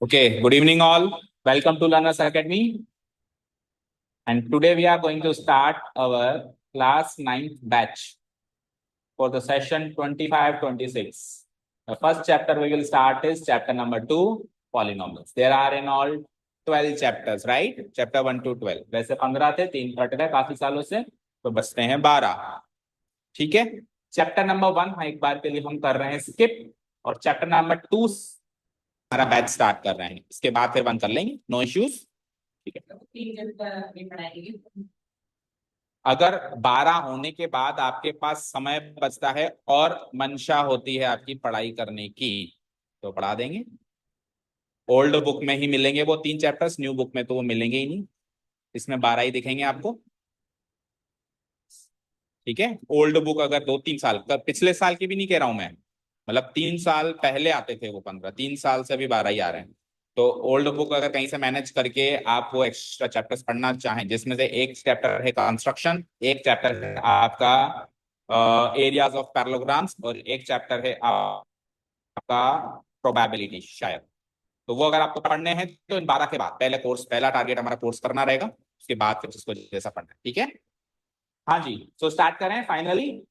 Okay, good evening all. Welcome to Learners Academy. And today we are going to start our class 9th batch for the session 25-26. The first chapter we will start is chapter number 2, polynomials. There are in all 12 chapters, right? Chapter 1 to 12. वैसे 15 थे, 3 cut गए काफी सालों से, तो बचते हैं 12. ठीक है. चैप्टर नंबर 1 एक बार के लिए हम कर रहे हैं स्किप, और चैप्टर नंबर 2 हमारा बैच स्टार्ट कर रहे हैं. इसके बाद फिर बंद कर लेंगे, नो इश्यूज. ठीक है. अगर 12 होने के बाद आपके पास समय बचता है और मंशा होती है आपकी पढ़ाई करने की, तो पढ़ा देंगे. ओल्ड बुक में ही मिलेंगे वो 3 चैप्टर्स, न्यू बुक में तो वो मिलेंगे ही नहीं. इसमें 12 ही दिखेंगे आपको. ठीक है. ओल्ड बुक अगर 2-3 साल का, पिछले साल की भी नहीं कह रहा हूं मैं, मतलब 3 साल पहले आते थे वो 15, 3 साल से अभी 12 ही आ रहे हैं. तो ओल्ड बुक अगर कहीं से मैनेज करके आप वो एक्स्ट्रा चैप्टर्स पढ़ना चाहें, जिसमें से एक चैप्टर है कंस्ट्रक्शन, एक चैप्टर है आपका एरियाज ऑफ पैरेललोग्राम्स, और एक चैप्टर है आपका प्रोबेबिलिटी शायद. तो वो अगर आपको पढ़ने हैं तो इन 12 के बाद पहला टारगेट हमारा कोर्स करना रहेगा. उसके बाद फिर जिसको जैसा पढ़ना है. ठीक है. हाँ जी, सो स्टार्ट करें फाइनली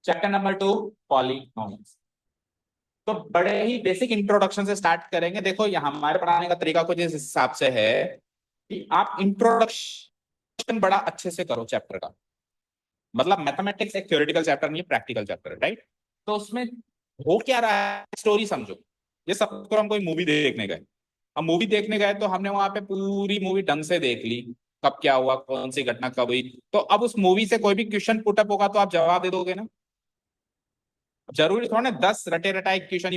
चैप्टर नंबर 2, पॉलीनोमियल्स. तो बड़े ही बेसिक इंट्रोडक्शन से स्टार्ट करेंगे. देखो यहाँ हमारे पढ़ाने का तरीका कुछ इस हिसाब से है कि आप इंट्रोडक्शन बड़ा अच्छे से करो चैप्टर का. मतलब मैथमेटिक्स एक थ्योरेटिकल चैप्टर नहीं है, प्रैक्टिकल चैप्टर है, राइट. तो उसमें हो क्या रहा है, स्टोरी समझो. ये सबको हम कोई मूवी देखने गए. अब मूवी देखने गए तो हमने वहां पे पूरी मूवी ढंग से देख ली, कब क्या हुआ, कौन सी घटना कब हुई. तो अब उस मूवी से कोई भी क्वेश्चन पुटअप होगा तो आप जवाब दे दोगे ना. जरूरी थोड़ा ना 10 रटे रटाए क्वेश्चन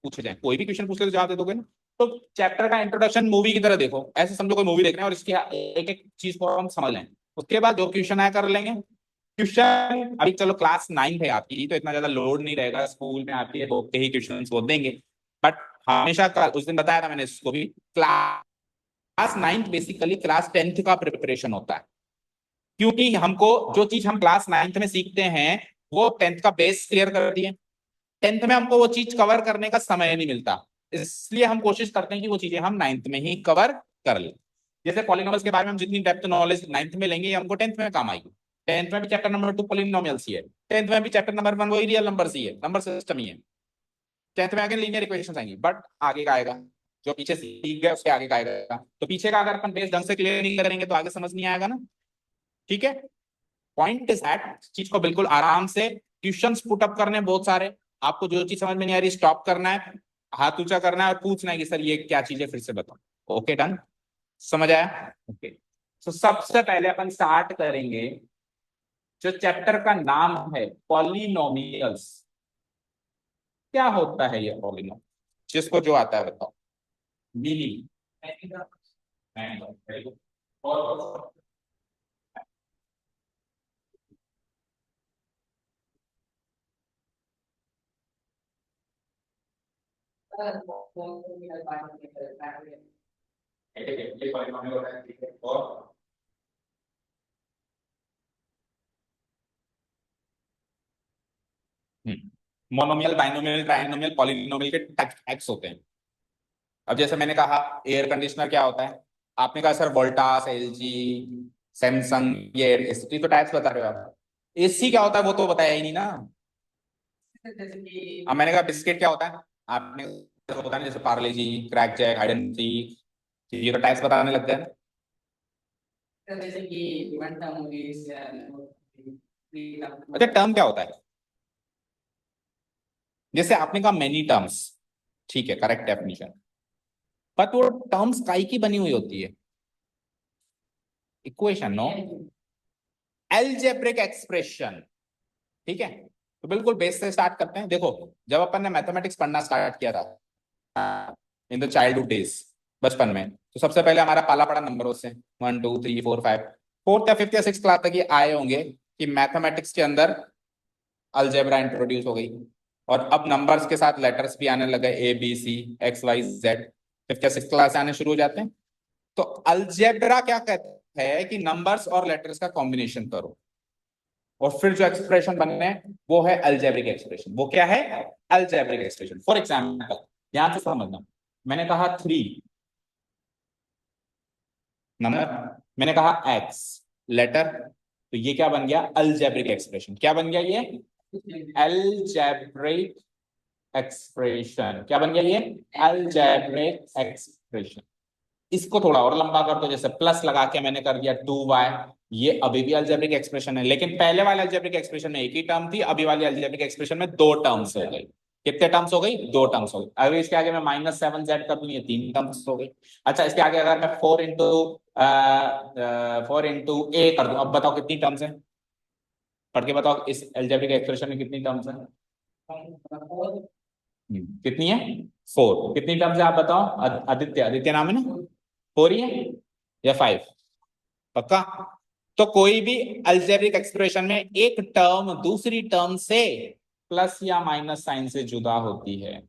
पूछे जाए, कोई भी क्वेश्चन पूछ ले तो जवाब दे दोगे ना. तो चैप्टर का इंट्रोडक्शन मूवी की तरह देखो, ऐसे समझो कोई मूवी देख रहे हैं और इसकी एक एक चीज को हम समझ लें. उसके बाद जो क्वेश्चन आया कर लेंगे. क्वेश्चन अभी चलो क्लास 9 है आपकी, तो इतना ज्यादा लोड नहीं रहेगा. स्कूल में आपके होते ही क्वेश्चन वो देंगे. बट हमेशा उस दिन बताया था मैंने इसको भी, क्लास 9 बेसिकली क्लास 10th का प्रिपरेशन होता है. क्योंकि हमको जो चीज हम क्लास 9th में सीखते हैं वो 10th का बेस क्लियर कर दिए. 10th में हमको वो चीज कवर करने का समय नहीं मिलता, इसलिए हम कोशिश करते हैं कि वो चीजें हम 9th में ही कवर कर लें. जैसे पॉलिनोमियल्स के बारे में हम जितनी डेप्थ नॉलेज 9th में लेंगे, हमको 10th में काम आएगी. 10th में भी चैप्टर नंबर 2 पॉलिनोमियल्स ही है. 10th में भी चैप्टर नंबर 1 वही रियल नंबर्स ही है, नंबर सिस्टम ही है. 10th में आगे लीनियर इक्वेशंस आएंगी, बट आगे का आएगा. जो पीछे सीख गए उसके आगे का आएगा. तो पीछे का अगर अपन बेस ढंग से क्लियर नहीं करेंगे तो आगे समझ नहीं आएगा ना. ठीक है. पॉइंट इज दैट चीज को बिल्कुल आराम से क्वेश्चंस पुट अप करने बहुत सारे. आपको जो चीज समझ में नहीं आ रही स्टॉप करना है, हाथ ऊंचा करना है और पूछना है कि सर ये क्या चीज है, फिर से बताओ. Okay done. समझ आया. ओके. तो सबसे पहले अपन स्टार्ट करेंगे जो चैप्टर का नाम है पॉलिनोमियल्स. क्या होता है ये पॉलिनोमियल, जिसको जो आता है बताओ. मीनिंग. और मोनोमियल, बाइनोमियल, ट्राइनोमियल, पॉलिनोमियल के टाइप्स होते हैं. अब जैसे मैंने कहा एयर कंडीशनर क्या होता है, आपने कहा सर वोल्टास, एलजी, सैमसंग, ये तो टाइप्स बता रहे हो आप. एसी क्या होता है वो तो बताया ही नहीं ना. अब मैंने कहा बिस्किट क्या होता है, आपने तो बताया जैसे Parle G, crack jack, hide and seek, ये तो टाइप्स बताने लग गए ना. जैसे कि अच्छा टर्म क्या होता है, जैसे आपने कहा मेनी टर्म्स, ठीक है करेक्ट डेफिनेशन. पर वो टर्म्स काई की बनी हुई होती है, इक्वेशन नो, अलजेब्रिक एक्सप्रेशन. ठीक है. तो बिल्कुल बेस से स्टार्ट करते हैं. देखो जब अपन ने मैथमेटिक्स पढ़ना स्टार्ट किया था इन द चाइल्डहुड डेज, बचपन में, तो सबसे पहले हमारा पाला पड़ा नंबरों से, 1 2 3 4 5. 4th या 5th या 6th क्लास तक ये आए होंगे कि मैथमेटिक्स के अंदर अलजेब्रा इंट्रोड्यूस हो गई. और अब नंबर्स के साथ लेटर्स भी आने लगे, A B C X Y Z. 5th या 6th क्लास से आने शुरू हो जाते हैं. तो अलजेब्रा क्या कहता है कि नंबर्स और लेटर्स का कॉम्बिनेशन करो और फिर जो एक्सप्रेशन बनने वो है अलजेब्रिक एक्सप्रेशन. वो क्या है, अलजेब्रिक एक्सप्रेशन. फॉर एग्जाम्पल ध्यान से समझना, मैंने कहा 3 नंबर, मैंने कहा x लेटर, तो ये क्या बन गया? Algebraic expression. क्या बन गया ये? Algebraic expression. क्या बन गया ये? Algebraic expression. इसको थोड़ा और लंबा कर दो, जैसे प्लस लगा के मैंने कर दिया 2y, ये अभी भी अलजेब्रिक एक्सप्रेशन है, लेकिन पहले वाले अलजेब्रिक एक्सप्रेशन में एक ही टर्म थी, अभी वाली अलजेब्रिक एक्सप्रेशन में दो टर्म्स हो गई। कितने टर्म्स हो गई? दो टर्म्स हो गई। अगर इसके आगे मैं -7z कर दूं, ये तीन टर्म्स हो गई। अच्छा, इसके आगे अगर मैं 4 इंटू ए कर दूं, अब बताओ कितनी टर्म्स है? पढ़ के बताओ, इस अलजेब्रिक एक्सप्रेशन में कितनी टर्म्स है? कितनी है? 4। कितनी टर्म्स है आप बताओ? आदित्य, आदित्य नाम है ना? 4 ही है या 5? पक्का? तो कोई भी अल्जेब्रिक एक्सप्रेशन में एक टर्म दूसरी टर्म से प्लस या माइनस साइन से जुदा होती है,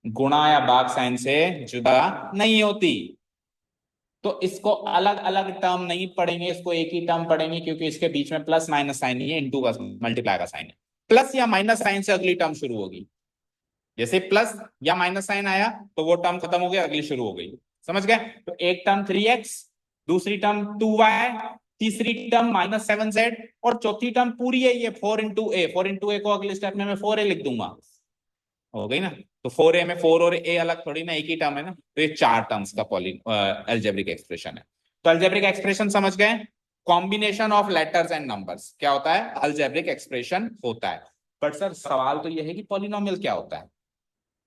गुणा या भाग साइन से जुदा नहीं होती। तो इसको अलग अलग टर्म नहीं पढ़ेंगे, इसको एक ही टर्म पढ़ेंगे, क्योंकि इसके बीच में प्लस माइनस साइन नहीं है, इंटू का मल्टीप्लाई का साइन है। प्लस या माइनस साइन से अगली टर्म शुरू होगी। जैसे प्लस या माइनस साइन आया तो वो टर्म खत्म हो गया, अगली शुरू हो गई। समझ गए? तो एक टर्म 3x, दूसरी टर्म 2y, तीसरी टर्म -7z, और चौथी टर्म पूरी है ये 4 इंटू ए। 4 इंटू ए को अगले स्टेप में मैं 4a लिख दूंगा। हो गई ना? तो 4a में 4 और a अलग थोड़ी ना, एक ही टर्म है ना। तो ये चार टर्म्स का पॉली अलजेब्रिक एक्सप्रेशन है। तो अलजेब्रिक एक्सप्रेशन समझ गए? Combination of letters and numbers क्या होता है? अलजेब्रिक एक्सप्रेशन होता है। बट सर सवाल तो यह है कि पॉलिनोमियल क्या होता है?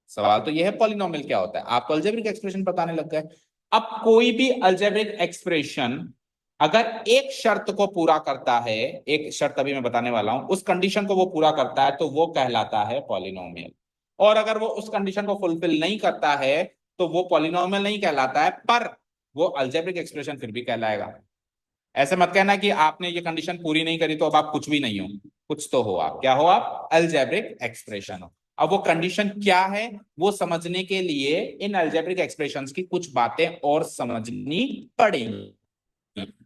सवाल तो यह है पॉलिनोमियल क्या होता है। आप तो अलजेब्रिक एक्सप्रेशन बताने लग गए। अब कोई भी अलजेब्रिक एक्सप्रेशन अगर एक शर्त को पूरा करता है, एक शर्त अभी मैं बताने वाला हूं, उस कंडीशन को वो पूरा करता है तो वो कहलाता है पॉलिनोमियल। और अगर वो उस कंडीशन को फुलफिल नहीं करता है तो वो पॉलिनोमियल नहीं कहलाता है, पर वो अलजेब्रिक एक्सप्रेशन फिर भी कहलाएगा। ऐसे मत कहना कि आपने ये कंडीशन पूरी नहीं करी तो अब आप कुछ भी नहीं हो। कुछ तो हो आप। क्या हो आप? अलजेब्रिक एक्सप्रेशन हो। अब वो कंडीशन क्या है, वो समझने के लिए इन अलजेब्रिक एक्सप्रेशंस की कुछ बातें और समझनी पड़ेंगी।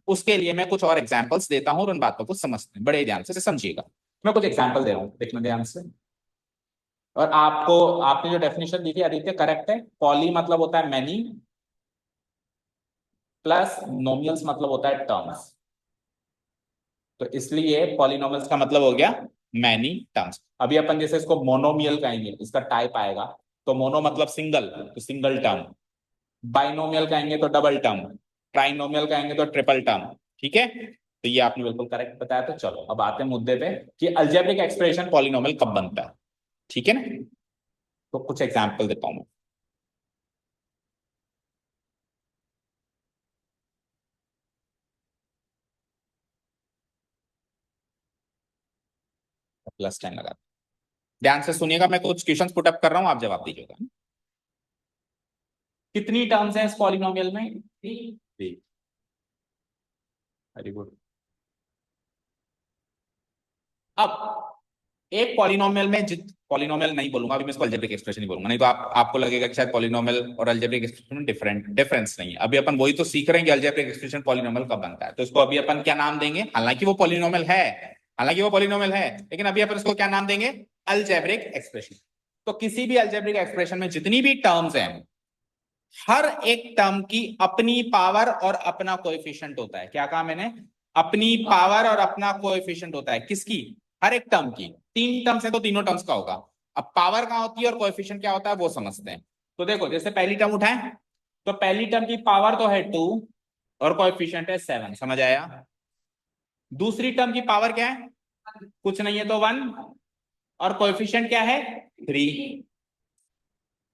उसके लिए मैं कुछ और एग्जांपल्स देता हूं और उन बातों को समझते हैं, बड़े ध्यान से समझिएगा। मैं कुछ एग्जांपल दे रहा हूं, देखना ध्यान से। और आपको, आपने जो डेफिनेशन दी थी आदित्य, करेक्ट है। पॉली मतलब होता है मैनी, प्लस नोमियल्स मतलब होता है टर्म्स। तो इसलिए पॉलिनोमियल्स का मतलब हो गया मैनी टर्म्स। अभी अपन जैसे इसको मोनोमियल कहेंगे, इसका टाइप आएगा। तो मोनो मतलब सिंगल, तो सिंगल टर्म। बाइनोमियल कहेंगे तो डबल टर्म। ट्राइनोमियल कहेंगे तो ट्रिपल टर्म। ठीक है? तो ये आपने बिल्कुल करेक्ट बताया। तो चलो अब आते हैं मुद्दे पे कि अलजेब्रिक एक्सप्रेशन पॉलिनोमियल कब बनता है। ठीक है ना? तो कुछ एग्जाम्पल देता हूं मैं। +10 लगा। ध्यान से सुनिएगा, मैं कुछ क्वेश्चंस पुट अप कर रहा हूं, आप जवाब दीजिएगा। कितनी टर्म्स हैं इस पॉलिनोमियल में? 3। Very good. अब एक पॉलिनोमियल में जित पॉलिनोमियल नहीं बोलूंगा अभी मैं, इसको अलजेब्रिक एक्सप्रेशन ही बोलूंगा, नहीं तो आपको लगेगा कि शायद पॉलिनोमियल और अलजेब्रिक एक्सप्रेशन में डिफरेंस नहीं है। अभी अपन वही तो सीख रहे हैं कि अलजेब्रिक एक्सप्रेशन पॉलिनोमियल कब बनता है। तो इसको अभी अपन क्या नाम देंगे? हालांकि वो पॉलिनोमियल है, हालांकि वो पॉलिनोमियल है, लेकिन अभी अपन इसको क्या नाम देंगे? Algebraic expression. तो किसी भी अलजेब्रिक एक्सप्रेशन में जितनी भी टर्म्स हैं, हर एक टर्म की अपनी पावर और अपना कोएफिशिएंट होता है। क्या कहा मैंने? अपनी पावर और अपना कोएफिशिएंट होता है। किसकी? हर एक टर्म की। तीन टर्म्स है तो तीनों टर्म्स का होगा। अब पावर कहां होती है और कोएफिशिएंट क्या होता है वो समझते हैं। तो देखो, जैसे पहली टर्म उठाएं, तो पहली टर्म की पावर तो है 2 और कोएफिशिएंट है 7। समझ आया? दूसरी टर्म की पावर क्या है? कुछ नहीं है तो 1, और कोएफिशिएंट क्या है? 3।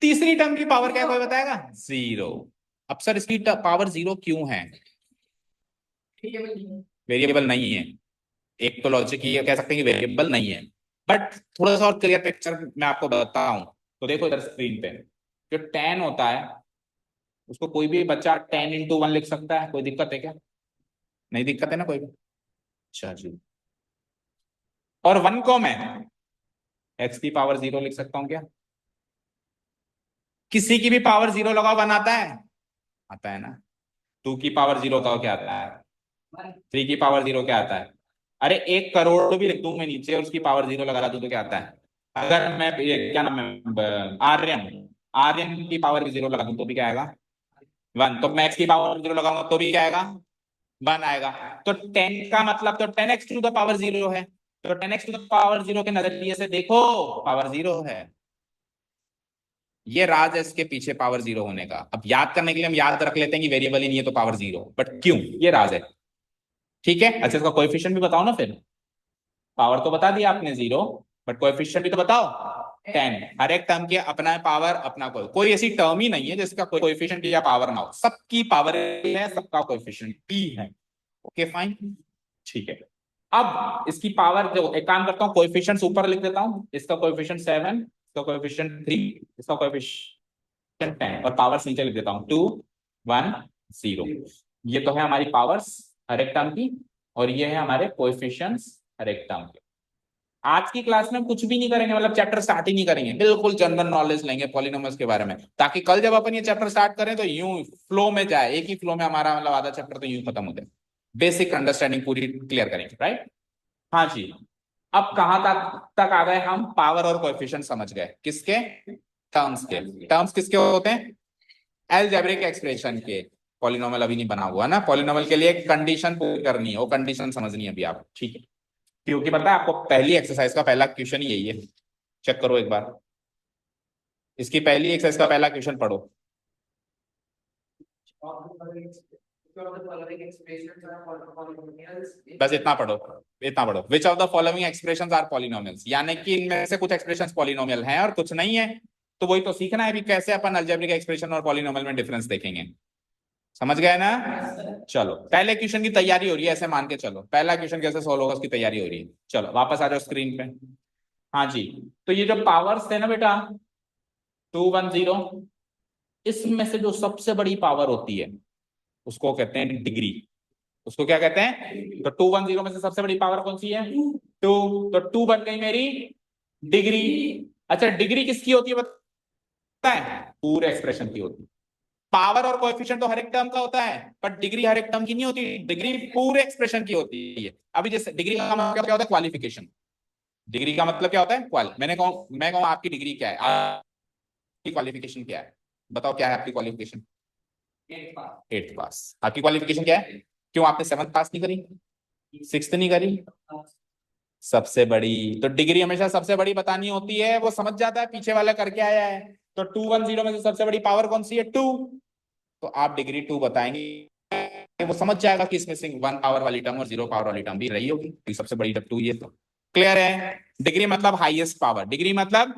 तीसरी टर्म की पावर क्या है, कोई बताएगा? 0। अब सर इसकी पावर 0 क्यों है? वेरिएबल नहीं है। एक तो लॉजिक ये कह सकते हैं कि वेरिएबल नहीं है। बट थोड़ा सा और क्लियर पिक्चर मैं आपको बताऊं, तो देखो इधर स्क्रीन पे जो 10 होता है, उसको कोई भी बच्चा 10 × 1 लिख सकता है। कोई दिक्कत है क्या? नहीं दिक्कत है ना कोई भी? अच्छा जी। और 1 को मैं x⁻0 लिख सकता हूँ क्या? किसी की भी पावर 0 लगाओ, 1 आता है? आता है ना? 2 की पावर 0 का क्या आता है? 3 की पावर 0 क्या आता है? अरे 1 करोड़ भी लिख दूं मैं नीचे और उसकी पावर 0 लगा दूं तो क्या आता है? अगर मैं ये क्या नाम है, आर्यन, आर्यन की पावर भी 0 लगा दूं तो भी क्या आएगा 1, तो मैक्स की पावर 0 लगाऊंगा तो भी क्या आएगा 1 आएगा। तो 10 का मतलब तो 10x टू द पावर 0 है, तो 10x टू द पावर 0 के नजरिए से देखो पावर 0 है। ये राज है इसके पीछे पावर 0 होने का। अब याद करने के लिए हम याद रख लेते हैं कि वेरिएबल ही नहीं है तो पावर 0, बट क्यों, ये राज है। ठीक है, अच्छा इसका कोएफिशिएंट भी बताओ ना फिर। पावर तो बता दिया आपने 0, बट कोएफिशिएंट भी तो बताओ 10। हर एक टर्म की अपना पावर अपना कोई ऐसी टर्म ही नहीं है जिसका कोई कोएफिशिएंट या पावर ना हो, सबकी पावर है, सबका कोएफिशिएंट भी है। ओके फाइन, ठीक है। अब इसकी पावर जो, एक काम करता हूँ कोएफिशिएंट्स ऊपर लिख देता हूँ, इसका कोएफिशिएंट 7, इसका कोएफिशिएंट 3, इसका कोएफिशिएंट 10 और पावर्स नीचे लिख देता हूँ 2 1 0। ये तो है हमारी पावर्स हर एक टर्म की, और ये है हमारे कोएफिशिएंट्स हर एक टर्म के। आज की क्लास में कुछ भी नहीं करेंगे, मतलब चैप्टर स्टार्ट ही नहीं करेंगे, बिल्कुल जनरल नॉलेज लेंगे पॉलिनोमियल्स के बारे में, ताकि कल जब अपन ये चैप्टर स्टार्ट करें तो यूं फ्लो में जाए, एक ही फ्लो में हमारा मतलब आधा चैप्टर तो यूं खत्म हो जाए, बेसिक अंडरस्टैंडिंग पूरी क्लियर करेंगे, राइट। हाँ जी। अब कहां तक आ गए हम, पावर और कोएफिशिएंट समझ गए, किसके, टर्म्स के। टर्म्स किसके होते हैं, अलजेब्रिक एक्सप्रेशन के। पॉलिनोमियल अभी नहीं बना हुआ ना, पॉलिनोमियल के लिए एक कंडीशन पूरी करनी है, वो कंडीशन समझनी है अभी आप, ठीक है। क्योंकि पता है आपको पहली एक्सरसाइज का पहला क्वेश्चन ही यही है, चेक करो एक बार, इसकी पहली एक्सरसाइज का पहला क्वेश्चन पढ़ो। बस इतना पढ़ो, इतना पढ़ो, which of the following expressions are polynomials, यानी कि इनमें से कुछ एक्सप्रेशंस पॉलिनोमियल हैं और कुछ नहीं है। तो वही तो सीखना है अभी, कैसे अपन अलजेब्रिक एक्सप्रेशन और पॉलिनोमियल में डिफरेंस देखेंगे। समझ गए ना। चलो पहले क्वेश्चन की तैयारी हो रही है, ऐसे मान के चलो पहला क्वेश्चन कैसे सोल्व होगा उसकी तैयारी हो रही है। चलो वापस आ जाओ स्क्रीन पे। हाँ जी, तो ये जो पावर्स थे ना बेटा 2 1 0, इसमें से जो सबसे बड़ी पावर होती है उसको कहते हैं डिग्री। उसको क्या कहते हैं, तो 2 1 0 में से सबसे बड़ी पावर कौन सी है 2, तो 2 बन गई मेरी डिग्री। अच्छा डिग्री किसकी होती है पता है, पूरे एक्सप्रेशन की होती है। पावर और कोएफिशिएंट तो हर एक टर्म का होता है, पर डिग्री हर एक टर्म की नहीं होती, डिग्री पूरे एक्सप्रेशन की होती है। अभी जैसे डिग्री का मतलब क्या होता है, क्वालिफिकेशन। डिग्री का मतलब क्या होता है, मैं कहूँ आपकी डिग्री क्या है, आपकी क्वालिफिकेशन क्या है, बताओ क्या है आपकी क्वालिफिकेशन, 8th पास। आपकी क्वालिफिकेशन क्या है, क्यों आपने 7th पास नहीं करी, 6th नहीं करी, सबसे बड़ी। तो डिग्री हमेशा सबसे बड़ी बतानी होती है, वो समझ जाता है पीछे वाला करके आया है। तो 2 1 0 में से सबसे बड़ी पावर कौन सी है 2, तो आप डिग्री 2 बताएंगे, वो समझ जाएगा कि इसमें सिर्फ 1 पावर वाली टर्म और 0 पावर वाली टर्म भी रही होगी, तो सबसे बड़ी टर्म 2 ये तो क्लियर है। डिग्री मतलब हाईएस्ट पावर, डिग्री मतलब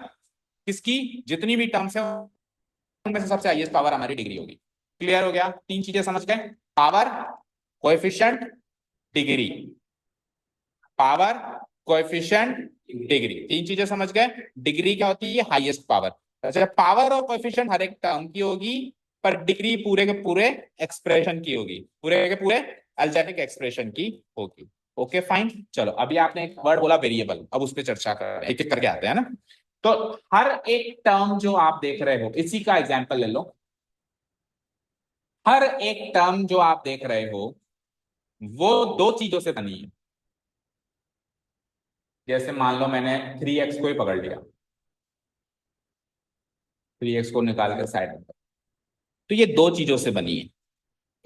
किसकी, जितनी भी टर्म्स है उनमें से सबसे हाईएस्ट पावर हमारी डिग्री होगी। क्लियर हो गया, तीन चीजें समझ गए, power, coefficient, degree. Power, coefficient, degree, तीन चीजें समझ गए। डिग्री क्या होती है, हाईएस्ट पावर। अच्छा पावर और कोएफिशिएंट हर एक टर्म की होगी, पर डिग्री पूरे के पूरे एक्सप्रेशन की होगी, पूरे के पूरे अलजेब्रिक एक्सप्रेशन की होगी। ओके फाइन, चलो अभी आपने एक वर्ड बोला वेरिएबल, अब उस पर चर्चा कर एक एक करके आते हैं ना। तो हर एक टर्म जो आप देख रहे हो, इसी का एग्जाम्पल ले लो। हर एक टर्म जो आप देख रहे हो वो दो चीजों से बनी है। जैसे मान लो मैंने 3x को ही पकड़ लिया, 3x को निकाल कर साइड में, तो ये दो चीजों से बनी है,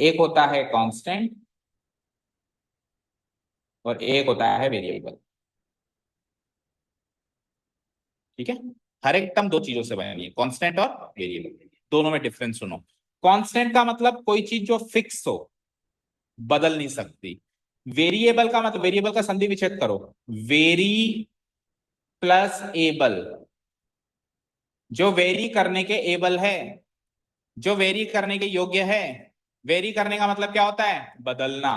एक होता है कांस्टेंट और एक होता है वेरिएबल। ठीक है, हर एक टर्म दो चीजों से बनी है, कांस्टेंट और वेरिएबल। दोनों में डिफरेंस सुनो। कांस्टेंट का मतलब कोई चीज जो फिक्स हो, बदल नहीं सकती। वेरिएबल का मतलब, वेरिएबल का संधि विच्छेद करो, वेरी प्लस एबल, जो वेरी करने के एबल है, जो वेरी करने के योग्य है। वेरी करने का मतलब क्या होता है, बदलना।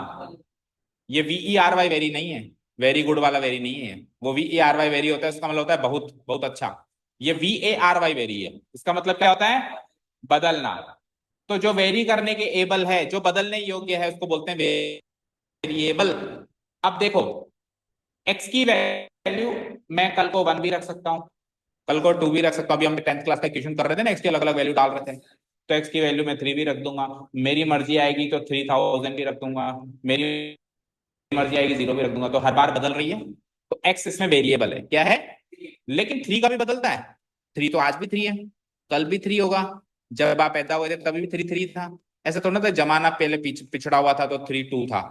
ये VERY वेरी नहीं है, वेरी गुड वाला वेरी नहीं है, वो VERY वेरी होता है, इसका मतलब होता है बहुत बहुत अच्छा। ये VARY वेरी है, इसका मतलब क्या होता है, बदलना। तो जो वेरी करने के एबल है, जो बदलने योग्य है, उसको बोलते हैं वेरिएबल। अब देखो एक्स की वैल्यू मैं कल को 1 भी रख सकता हूँ, कल को 2 भी रख सकता हूँ। अभी हम 10th क्लास का क्वेश्चन कर रहे थे ना, एक्स की अलग अलग वैल्यू डाल रहे थे, तो एक्स की वैल्यू मैं 3 भी रख दूंगा, मेरी मर्जी आएगी तो 3000 भी रख दूंगा, मेरी मर्जी आएगी 0 भी रख दूंगा, तो हर बार बदल रही है। तो एक्स इसमें वेरिएबल है, क्या है, लेकिन 3 का भी बदलता है, 3 तो आज भी 3 है, कल भी थ्री होगा, जब आप पैदा हुए थे तभी भी थ्री थ्री था। ऐसा थोड़ा ना था जमाना पहले पिछड़ा हुआ था तो थ्री टू था।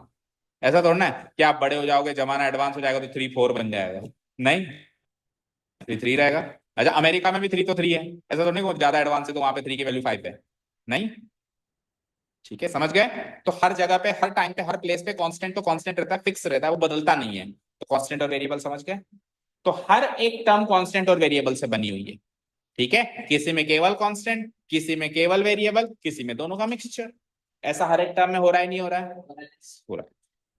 ऐसा थोड़ा ना है कि आप बड़े हो जाओगे, जमाना एडवांस हो जाएगा तो थ्री फोर बन जाएगा। नहीं, थ्री थ्री रहेगा। अच्छा, अमेरिका में भी थ्री तो थ्री है, ऐसा तो नहीं वो ज्यादा एडवांस है तो वहां पे थ्री की वैल्यू फाइव है। नहीं, ठीक है, समझ गए। तो हर जगह पे, हर टाइम पे, हर प्लेस पे कांस्टेंट तो कांस्टेंट रहता है, फिक्स रहता है, वो बदलता नहीं है। तो कांस्टेंट और वेरिएबल समझ गए। तो हर एक टर्म कांस्टेंट और वेरिएबल से बनी हुई है। ठीक है, किसी में केवल कांस्टेंट, किसी में केवल वेरिएबल, किसी में दोनों का मिक्सचर। ऐसा हर एक टर्म में हो रहा है, नहीं हो रहा है? हो रहा है।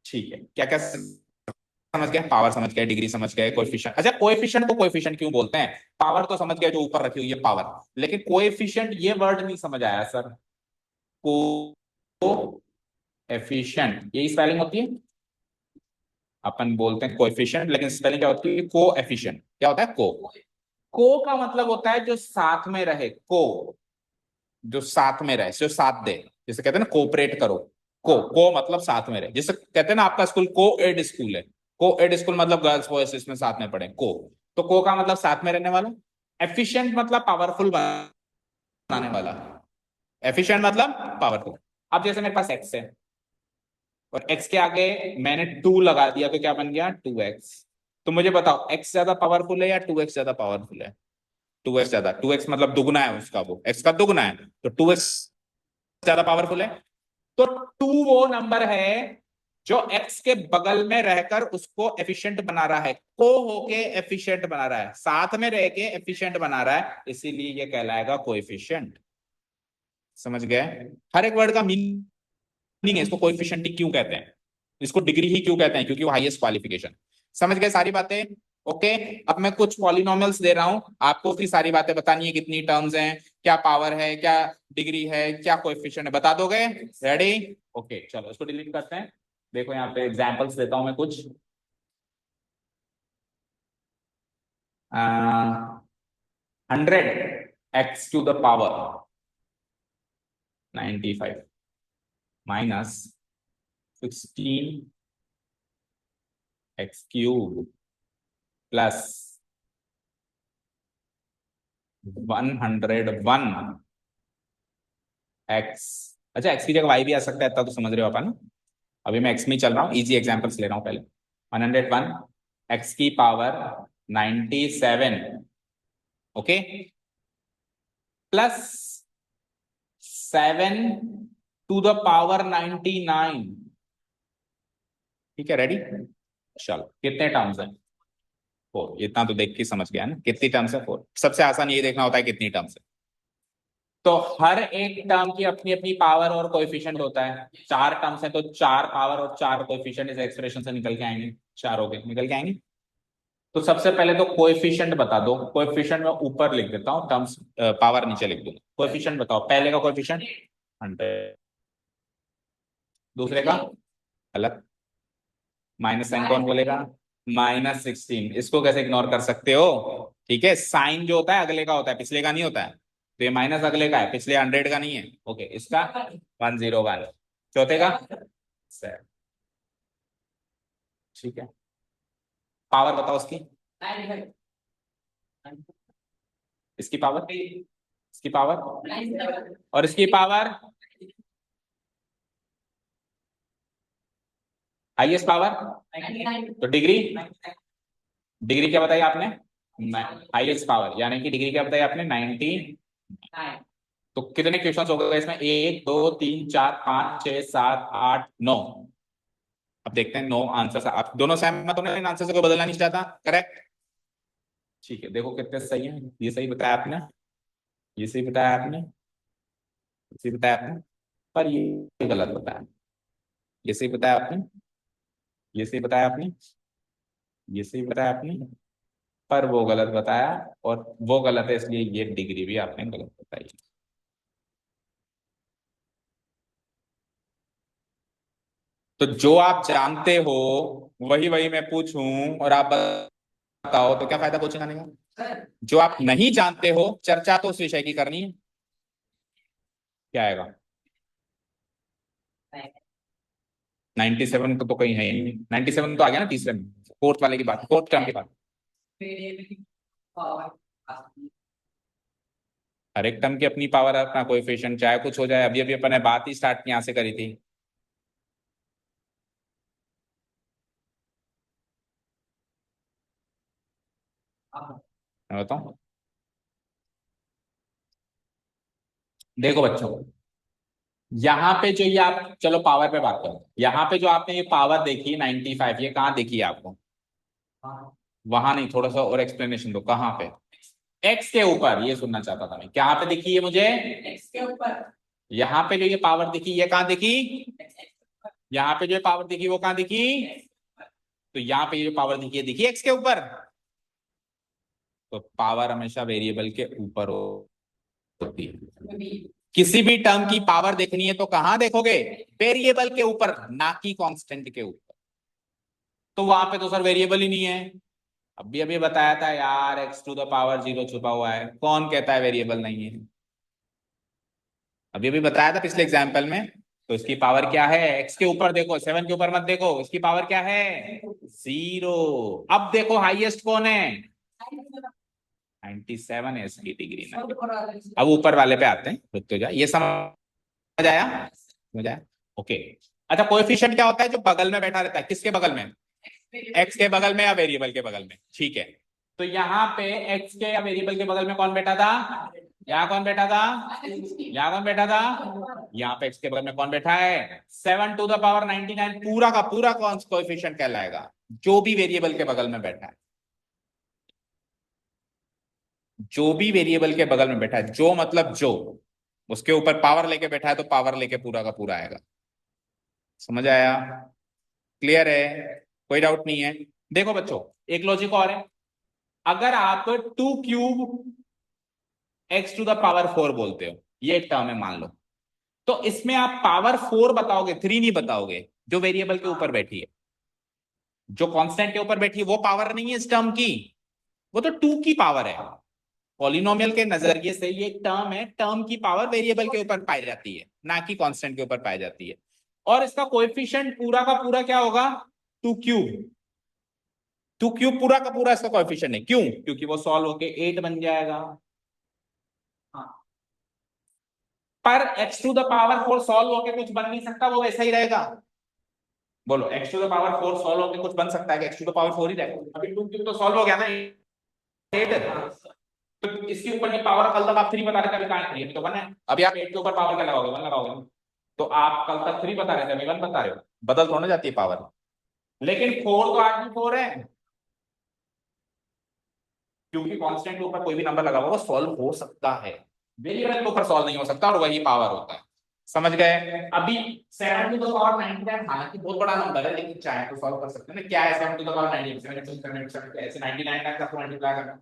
ठीक है, क्या क्या समझ गए? पावर समझ गए, डिग्री समझ गए, कोएफिशिएंट। अच्छा, कोएफिशिएंट को कोएफिशिएंट क्यों बोलते हैं? पावर तो समझ गए जो ऊपर रखी हुई है पावर, लेकिन कोएफिशिएंट ये वर्ड नहीं समझ आया सर। कोएफिशिएंट यही स्पेलिंग होती है। अपन बोलते हैं कोएफिशिएंट, लेकिन स्पेलिंग क्या होती है? कोएफिशिएंट। क्या होता है? को का मतलब होता है जो साथ में रहे। को, जो साथ में रहे, जो साथ दे। जैसे कहते हैं ना कोऑपरेट करो। को मतलब साथ में रहे। जैसे कहते हैं ना आपका स्कूल को एड स्कूल है। को एड स्कूल मतलब गर्ल्स बॉयज इसमें साथ में पढ़े। तो को का मतलब साथ में रहने वाला। एफिशिएंट मतलब पावरफुल बनाने वाला। एफिशिएंट मतलब पावरफुल। अब जैसे मेरे पास एक्स है और एक्स के आगे मैंने टू लगा दिया तो क्या बन गया? Two x. तो मुझे बताओ एक्स ज्यादा पावरफुल है या टू एक्स ज्यादा पावरफुल है? टू एक्स ज्यादा। टू एक्स मतलब दुगना है उसका, वो एक्स का दुगना है, तो टू एक्स ज्यादा पावरफुल है। तो टू वो नंबर है जो एक्स के बगल में रहकर उसको एफिशिएंट बना रहा है, को होके एफिशिएंट बना रहा है, साथ में रह के एफिशिएंट बना रहा है, इसीलिए ये कहलाएगा कोएफिशिएंट। समझ गए? हर एक वर्ड का मीनिंग है। इसको कोएफिशिएंट क्यों कहते हैं, इसको डिग्री ही क्यों कहते हैं? क्योंकि वो हाईएस्ट क्वालिफिकेशन। समझ गए सारी बातें? ओके। अब मैं कुछ पॉलिनोमियल्स दे रहा हूं, आपको उसकी सारी बातें बतानी है, कितनी टर्म्स हैं, क्या पावर है, क्या डिग्री है, क्या कोएफिशिएंट है, बता दोगे? रेडी? ओके, चलो इसको डिलीट करते हैं। देखो यहाँ पे एग्जांपल्स देता हूं मैं कुछ। 100 x to the power 95 minus 16 x³ plus 101 x। अच्छा, x की जगह y भी आ सकता है, इतना तो समझ रहे हो अपन। अभी मैं x में ही चल रहा हूँ, इजी एग्जांपल्स ले रहा हूँ पहले। 101 x की power 97, okay, plus 7 to the power 99। ठीक है, रेडी? चलो, कितने टर्म्स हैं? फोर। इतना तो देख के समझ गया ना कितनी टर्म्स है? फोर। सबसे आसान ये देखना होता है कितनी टर्म्स है। तो हर एक टर्म की अपनी अपनी पावर और कोएफिशिएंट होता है। चार टर्म्स है तो चार पावर और चार कोएफिशिएंट इस एक्सप्रेशन से निकल के आएंगे। चार हो गए, निकल के आएंगे। तो सबसे पहले तो कोएफिशिएंट बता दो। कोएफिशिएंट मैं ऊपर लिख देता हूँ, टर्म्स पावर नीचे लिख दूंगा। कोएफिशिएंट बताओ, पहले का कोएफिशिएंट 100, दूसरे का अलग, माइनस साइन कौन बोलेगा? -16। इसको कैसे इग्नोर कर सकते हो? ठीक है, साइन जो होता है अगले का होता है, पिछले का नहीं होता है। तो ये माइनस अगले का है, पिछले 100 का नहीं है। ओके, इसका 101। चौथे का 7। ठीक है, पावर बताओ उसकी। इसकी पावर, इसकी पावर और इसकी पावर, हाईएस्ट पावर। तो डिग्री, डिग्री क्या बताई आपने? हाईएस्ट पावर, यानी कि डिग्री क्या बताई आपने? 90। तो कितने क्वेश्चंस हो गए इसमें? 1 2 3 4 5 6 7 8 9। अब देखते हैं 9 आंसर। आप दोनों सहमत होने, इन आंसर से कोई बदलना नहीं चाहता? करेक्ट। ठीक है, देखो कितने सही है। ये सही बताया आपने, ये सही बताया आपने, ये सही बताया आपने, पर ये गलत बताया। ये सही बताया आपने, ये सही बताया आपने, ये सही बताया आपने, पर वो गलत बताया। और वो गलत है, इसलिए ये डिग्री भी आपने गलत बताई। तो जो आप जानते हो वही वही मैं पूछूं और आप बताओ, तो क्या फायदा कोचिंग आने का? जो आप नहीं जानते हो, चर्चा तो उस विषय की करनी है। क्या आएगा? 97 तो कहीं है ही नहीं। 97 तो आ गया ना तीसरे में, फोर्थ वाले की बात, फोर्थ टर्म की बात। हर एक टर्म की अपनी पावर है, अपना कोएफिशिएंट, चाहे कुछ हो जाए। अभी अभी अपन ने बात ही स्टार्ट यहाँ से करी थी। मैं बताऊं, देखो बच्चों, यहाँ पे जो ये आप, चलो पावर पे बात करो। यहाँ पे जो आपने ये पावर देखी 95, ये कहाँ देखी है आपको? वहां नहीं, थोड़ा सा और एक्सप्लेनेशन दो, कहाँ पे? एक्स के ऊपर, ये सुनना चाहता था मैं, कहाँ पे दिखी है मुझे? एक्स के ऊपर। यहाँ पे जो ये पावर दिखी, ये कहाँ दिखी? यहाँ पे जो पावर दिखी वो कहाँ दिखी? तो यहाँ पे ये जो पावर दिखी है, दिखी एक्स के ऊपर। तो पावर हमेशा वेरिएबल के ऊपर होती है। किसी भी टर्म की पावर देखनी है तो कहां देखोगे? वेरिएबल के ऊपर, ना कि कांस्टेंट के ऊपर। तो वहां पे तो सर वेरिएबल ही नहीं है। अभी अभी बताया था यार, x to the power zero छुपा हुआ है, कौन कहता है वेरिएबल नहीं है? अभी अभी बताया था पिछले एग्जाम्पल में। तो इसकी पावर क्या है? एक्स के ऊपर देखो, 7 के ऊपर मत देखो, इसकी पावर क्या है? जीरो। अब देखो हाईएस्ट कौन है? 97 है इसकी डिग्री में। अब ऊपर वाले पे आते हैं, रुक तो जा, ये समझ आया? समझ आया? ओके। अच्छा, कोएफिशिएंट क्या होता है? जो बगल में बैठा रहता है, किसके बगल में? एक्स के बगल में या वेरिएबल के बगल में? ठीक है। तो यहाँ पे एक्स के या वेरिएबल के बगल में कौन बैठा था? यहाँ कौन बैठा था? यहाँ कौन बैठा था? यहाँ पे एक्स के बगल में कौन बैठा है? 7 टू द पावर 99, पूरा का पूरा कौन कोएफिशिएंट कहलाएगा? जो भी वेरिएबल के बगल में बैठा है, जो भी वेरिएबल के बगल में बैठा है, जो मतलब जो उसके ऊपर पावर लेके बैठा है, तो पावर लेके पूरा का पूरा आएगा। समझ आया? क्लियर है? कोई डाउट नहीं है? देखो बच्चों, एक लॉजिक और है। अगर आप 2 cube x to the power 4 बोलते हो, ये एक टर्म है मान लो, तो इसमें आप पावर 4 बताओगे, 3 नहीं बताओगे। जो वेरिएबल के ऊपर बैठी है, जो कांस्टेंट के ऊपर बैठी है, वो पावर नहीं है इस टर्म की, वो तो 2 की पावर है। पॉलिनोमियल के नजरिए से ये टर्म है, टर्म की पावर वेरिएबल के ऊपर पाई जाती है, ना कि कांस्टेंट के ऊपर पाई जाती है। और इसका कोएफिशिएंट पूरा का पूरा क्या होगा? 2 क्यूब। 2 क्यूब पूरा का पूरा इसका कोएफिशिएंट है। क्यों? क्योंकि वो सॉल्व होके 8 बन जाएगा। हाँ। पर x to the power 4 solve होके कुछ बन नहीं सकता, वो वैसा ही रहेगा। बोलो, x to the power 4 solve होके कुछ बन सकता है कि x टू द पावर 4 ही रहेगा? अभी 2 क्यूब तो सॉल्व हो गया ना, 8। तो इसके ऊपर की पावर कल तक आप 3 बता रहे थे, अभी कहाँ 3 है? तो 1 है। अभी आप 8 के ऊपर पावर क्या लगाओगे? 1 लगाओगे ना। तो आप कल तक 3 बता रहे थे, अभी 1 बता रहे हो। बदल थोड़ा जाती है पावर। लेकिन 4 तो आज भी 4 है, क्योंकि कांस्टेंट के ऊपर कोई भी नंबर लगा हुआ वो सॉल्व हो सकता है, वेरिएबल के ऊपर सॉल्व नहीं हो सकता, और वही पावर होता है। समझ गए? अभी 7 टू द पावर 99 हालांकि बहुत बड़ा नंबर है, लेकिन चाहे तो सॉल्व कर सकते हैं ना। क्या है 7 टू द पावर 99? ऐसे 99 का मल्टीप्लाई करना,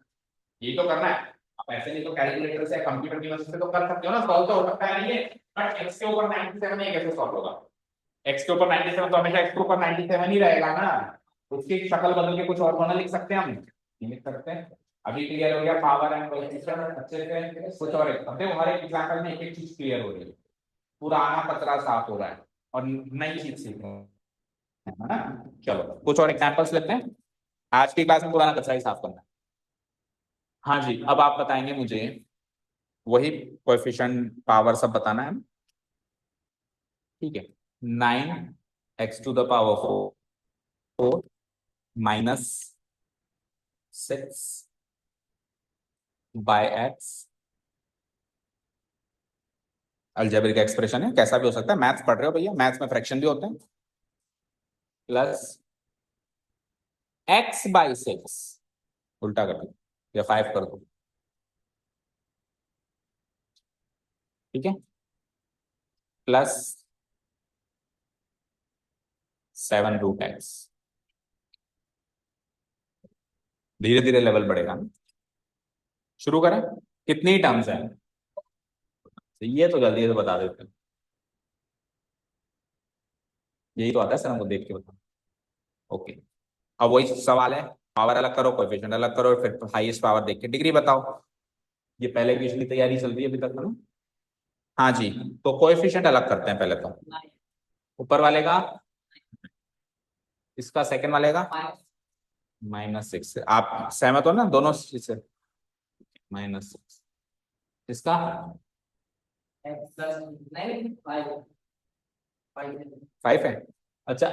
ये तो करना है। आप ऐसे नहीं तो कैलकुलेटर से, कंप्यूटर की मदद से तो कर सकते हो ना, सॉल्व तो हो सकता है। नहीं है, बट एक्स के ऊपर 97 ये कैसे सॉल्व होगा? एक्स के ऊपर 97 तो हमेशा एक्स के ऊपर 97 ही रहेगा ना। उसकी शक्ल बदल के कुछ और होना लिख सकते हैं हम? नहीं लिख सकते हैं। अभी क्लियर हो गया पावर एंड कोएफिशिएंट अच्छे से? कुछ और एक, अब देखो हर एक एग्जांपल में एक एक चीज क्लियर हो रही है, पुराना कचरा साफ हो रहा है और नई चीज सीख रहे हैं, है ना? चलो कुछ और एग्जांपल्स लेते हैं। आज की क्लास में पुराना कचरा ही साफ करना है। हाँ जी, अब आप बताएंगे मुझे, वही कोएफिशिएंट पावर सब बताना है। ठीक है। 9 x to the power 4 -6/x, algebraic expression है, कैसा भी हो सकता है, मैथ्स पढ़ रहे हो भैया, मैथ्स में फ्रैक्शन भी होते हैं। प्लस x/6, उल्टा कर दो या 5 कर दो। ठीक है। Plus 7√x। धीरे धीरे लेवल बढ़ेगा ना। शुरू करें? कितनी टर्म्स है? तो ये तो जल्दी से बता देते हैं, यही तो आता है सर हमको देख के बता। ओके। अब वही सवाल है, पावर अलग करो, कोएफिशिएंट अलग करो, फिर हाईएस्ट पावर देख के डिग्री बताओ। ये पहले की पिछली तैयारी चल रही है अभी तक, है ना? हाँ जी। तो कोएफिशिएंट अलग करते हैं पहले तो। ऊपर वाले का, इसका सेकंड वाले का -6। आप सहमत हो ना दोनों चीज से? -6। इसका 5 है। अच्छा,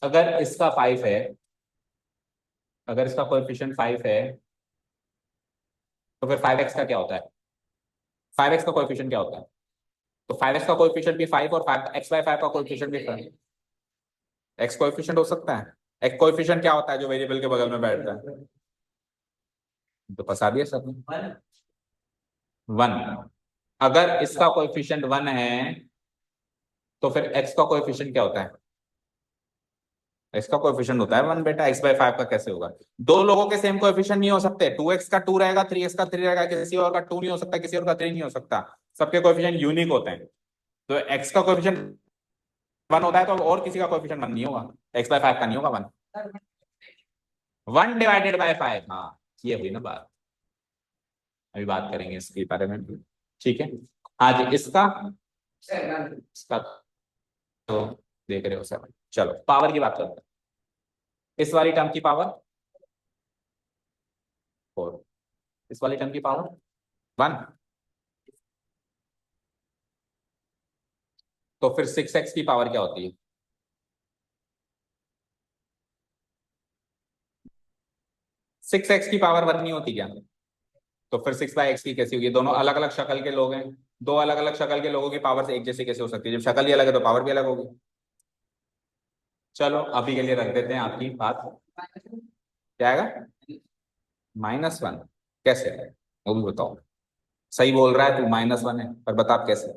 अगर इसका 5 है, अगर इसका कोएफिशिएंट 5 है, तो फिर 5x का क्या होता है? 5x का कोएफिशिएंट क्या होता है? तो 5x का कोएफिशिएंट भी 5 और 5x/5 का कोएफिशिएंट भी 5। x कोएफिशिएंट हो सकता है। x कोएफिशिएंट क्या होता है जो वेरिएबल के बगल में बैठता है? तो फंसा दिया सर ने। 1। अगर इसका कोएफिशिएंट 1 है, तो फिर x का कोएफिशिएंट क्या होता है? इसका कोएफिशिएंट होता है 1 बेटा। x/5 का कैसे होगा? दो लोगों के सेम कोएफिशिएंट नहीं हो सकते। 2x का 2 रहेगा, 3x का 3 रहेगा, किसी और का 2 नहीं हो सकता, किसी और का 3 नहीं हो सकता। सबके कोएफिशिएंट यूनिक होते हैं। तो x का कोएफिशिएंट 1 होता है, तो और किसी का कोएफिशिएंट 1 नहीं होगा। x/5 का नहीं होगा 1। 1 डिवाइडेड बाय 5। हाँ, ये हुई ना बात। अभी बात करेंगे इसके बारे में भी। ठीक है। हाँ जी, इसका तो देख रहे हो सर। चलो पावर की बात करते हैं। इस वाली टर्म की पावर 4, इस वाली टर्म की पावर 1। तो फिर 6x की पावर क्या होती है? 6x की पावर 1 नहीं होती क्या? तो फिर 6/x की कैसी होगी? दोनों अलग अलग शक्ल के लोग हैं। दो अलग अलग शक्ल के लोगों की पावर से एक जैसी कैसे हो सकती है? जब शक्ल ही अलग है तो पावर भी अलग होगी। चलो अभी के लिए रख देते हैं आपकी बात। क्या आएगा? -1। कैसे है वो भी बताओ। सही बोल रहा है तू, -1 है, पर बता आप कैसे।